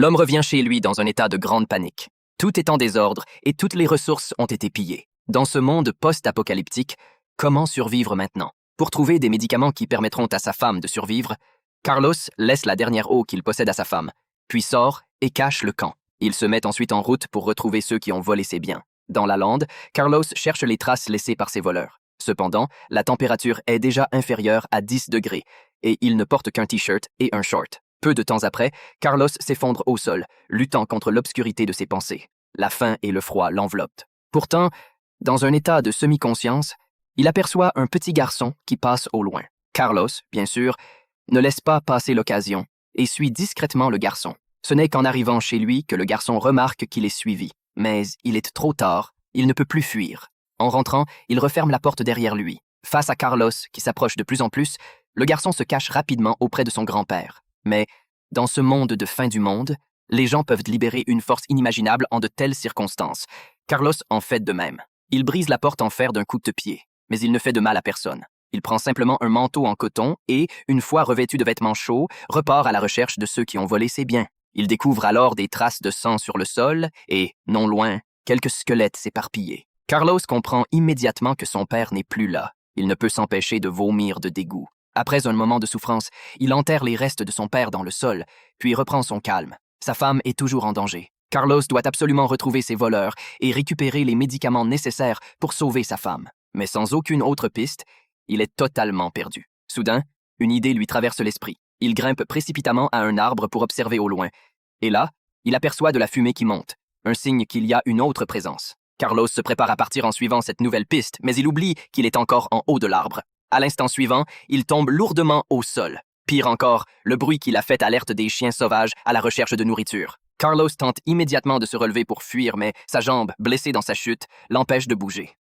L'homme revient chez lui dans un état de grande panique. Tout est en désordre et toutes les ressources ont été pillées. Dans ce monde post-apocalyptique, comment survivre maintenant? Pour trouver des médicaments qui permettront à sa femme de survivre, Carlos laisse la dernière eau qu'il possède à sa femme, puis sort et cache le camp. Il se met ensuite en route pour retrouver ceux qui ont volé ses biens. Dans la lande, Carlos cherche les traces laissées par ses voleurs. Cependant, la température est déjà inférieure à 10 degrés et il ne porte qu'un t-shirt et un short. Peu de temps après, Carlos s'effondre au sol, luttant contre l'obscurité de ses pensées. La faim et le froid l'enveloppent. Pourtant, dans un état de semi-conscience, il aperçoit un petit garçon qui passe au loin. Carlos, bien sûr, ne laisse pas passer l'occasion et suit discrètement le garçon. Ce n'est qu'en arrivant chez lui que le garçon remarque qu'il est suivi. Mais il est trop tard, il ne peut plus fuir. En rentrant, il referme la porte derrière lui. Face à Carlos, qui s'approche de plus en plus, le garçon se cache rapidement auprès de son grand-père. Mais, dans ce monde de fin du monde, les gens peuvent libérer une force inimaginable en de telles circonstances. Carlos en fait de même. Il brise la porte en fer d'un coup de pied, mais il ne fait de mal à personne. Il prend simplement un manteau en coton et, une fois revêtu de vêtements chauds, repart à la recherche de ceux qui ont volé ses biens. Il découvre alors des traces de sang sur le sol et, non loin, quelques squelettes s'éparpillés. Carlos comprend immédiatement que son père n'est plus là. Il ne peut s'empêcher de vomir de dégoût. Après un moment de souffrance, il enterre les restes de son père dans le sol, puis reprend son calme. Sa femme est toujours en danger. Carlos doit absolument retrouver ses voleurs et récupérer les médicaments nécessaires pour sauver sa femme. Mais sans aucune autre piste, il est totalement perdu. Soudain, une idée lui traverse l'esprit. Il grimpe précipitamment à un arbre pour observer au loin. Et là, il aperçoit de la fumée qui monte, un signe qu'il y a une autre présence. Carlos se prépare à partir en suivant cette nouvelle piste, mais il oublie qu'il est encore en haut de l'arbre. À l'instant suivant, il tombe lourdement au sol. Pire encore, le bruit qu'il a fait alerte des chiens sauvages à la recherche de nourriture. Carlos tente immédiatement de se relever pour fuir, mais sa jambe, blessée dans sa chute, l'empêche de bouger.